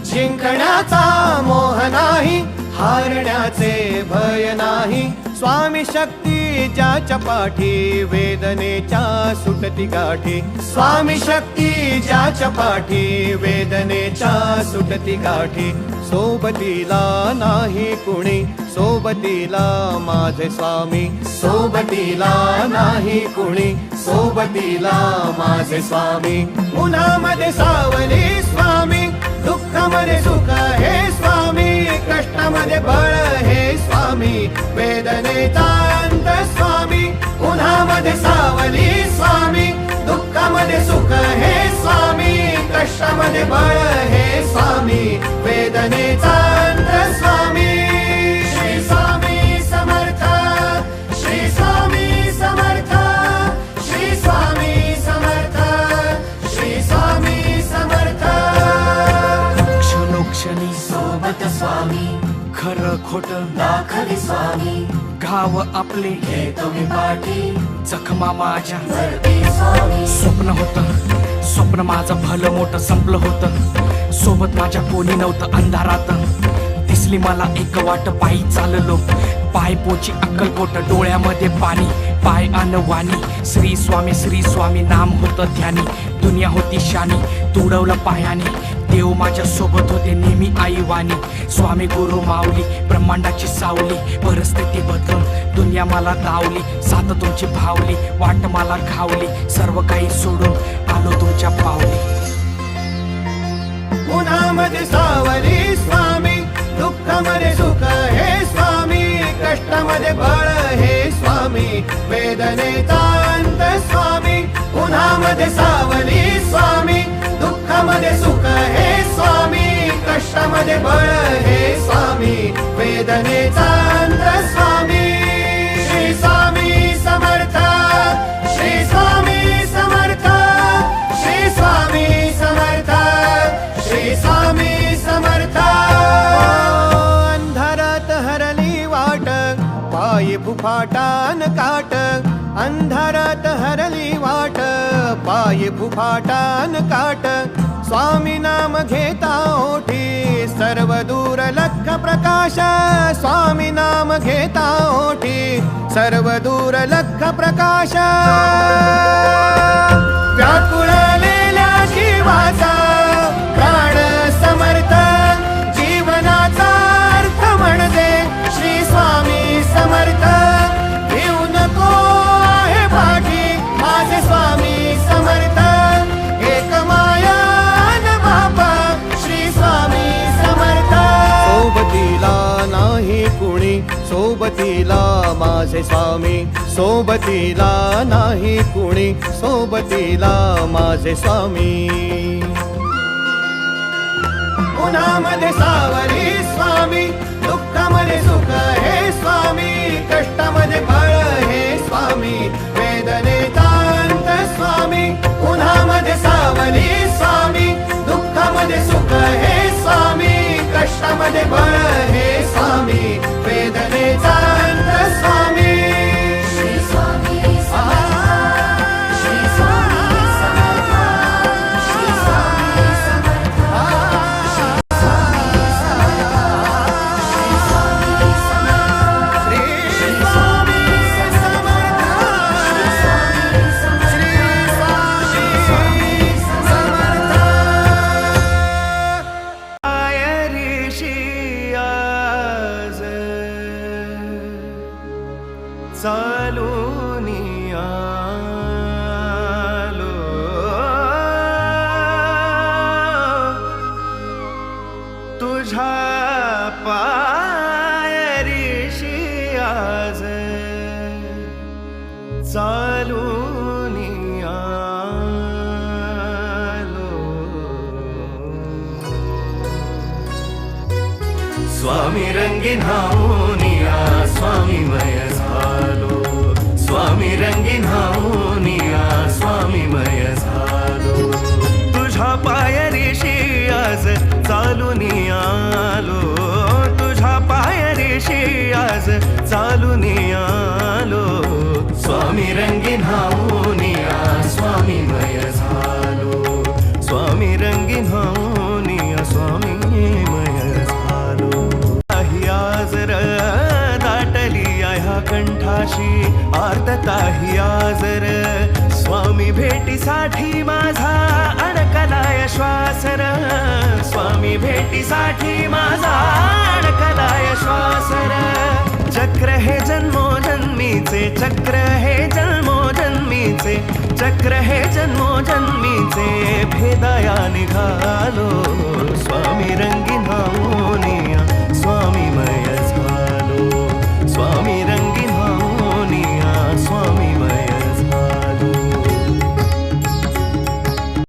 जिंकण्याचा मोह नाही, हारण्याचे भय नाही. स्वामी शक्ती ज्याच्या पाठी, वेदनेच्या सुटती गाठी. स्वामी शक्ती ज्याच्या पाठी, वेदनेच्या सुटती गाठी. सोबतीला नाही कुणी, सोबतीला माझे स्वामी. सोबतीला नाही कुणी, सोबतीला माझे स्वामी. उन्हामध्ये सावली स्वामी, दुःखामध्ये सुख हे स्वामी. कष्टामध्ये बळ हे स्वामी, वेदनेचा अंत स्वामी. उन्हामध्ये सावली स्वामी, दुःखामध्ये सुख हे स्वामी. कष्टामध्ये बळ हे स्वामी, वेदनेचा अंत स्वामी. श्री स्वामी समर्थ, श्री स्वामी समर्थ, श्री स्वामी समर्थ, श्री स्वामी समर्थ. क्षणोक्षणी सोबत स्वामी, खरं खोट दाखले स्वामी. घाव आपले हे तुम्ही पाठी, जखमा माझ्या भरती स्वामी. स्वप्न होतं, स्वप्न माझं भलं मोठं संपलं होतं. सोबत माझ्या कोणी नव्हतं अंधारात. दिसली मला एक वाट, पायी चाललो पाय पोची अक्कलकोट. डोळ्यामध्ये पाणी, पाय अनवाणी. श्री स्वामी नाम होतं ध्यानी. दुनिया होती शानी, तुडवलं पायाने. देव माझ्या सोबत होते नेहमी आईवानी. स्वामी गुरु माऊली, ब्रह्मांडाची सावली. परिस्थिती बदलून दुनिया मला दावली. साथ तुमची भावली, वाट मला घावली. सर्व काही सोडून आलो तुमच्या पावली. उन्हामध्ये सावली स्वामी, दुःखामध्ये सुख हे स्वामी. कष्टामध्ये बळ हे स्वामी, वेदनेचा अंत स्वामी. उन्हामध्ये सावली स्वामी, दुःखामध्ये सुख हे स्वामी. कष्टामध्ये बळ हे स्वामी, वेदनेचा अंत स्वामी. श्री स्वामी समर्थ, श्री स्वामी समर्थ, श्री स्वामी समर्थ, श्री स्वामी समर्थ. अंधारात हरली वाट, पायी फुफाटान काट. अंधारात हरली वाट, पायी फुफाटान काट. स्वामी नाम घेता ओठी, सर्व दूर लख प्रकाश. स्वामी नाम घेता ओठी, सर्व दूर लख प्रकाश. व्याकुळलेल्या जीवाचा प्राण समर्थ, जीवनाचा अर्थ म्हणजे श्री स्वामी समर्थ. घेऊ नको आहे पाठी, माझे स्वामी समर्थ. एक माया न बापा, श्री स्वामी समर्थ. सोबतीला नाही कुणी, सोबतीला माझे स्वामी. सोबतीला नाही कुणी, सोबतीला माझे स्वामी. उन्हामध्ये सावली स्वामी, दुःखामध्ये सुख हे स्वामी. कष्टामध्ये बळ हे स्वामी, वेदनेचा अंत स्वामी. उन्हामध्ये सावली स्वामी, दुःखामध्ये सुख हे स्वामी. कष्टामध्ये बळ हे स्वामी, वेदनेचा अंत स्वामी. श्री स्वामी समर्थ, श्री स्वामी समर्थ, श्री स्वामी समर्थ, श्री स्वामी समर्थ, श्री स्वामी समर्थ, श्री स्वामी समर्थ, श्री स्वामी समर्थ. ऋषी आज चालूनी आलो. तुझ्या पाय ऋषी आज चालूनी आलो. स्वामी रंगीन हाऊनिया, स्वामीमय झालो. स्वामी रंगीन हाऊनिया, स्वामीमय झालो. तुझ्या पाय ऋषी आज चालूनी आलो. तुझ्या पाय ऋषी आज चालूनी आलो. स्वामी रंगीन हाऊनिया, स्वामीमय झालो. स्वामी रंगीन हाऊनिया, स्वामीमय कंठाशी आर्तताही आजर स्वामी भेटीसाठी माझा अडकलाय श्वास र स्वामी भेटीसाठी माझा अडकलाय श्वास र चक्र हे जन्मोजन्मीचे चक्र हे जन्मोजन्मीचे चक्र हे जन्मोजन्मीचे भेदाया निघालो स्वामी रंगी नावनिया स्वामी मय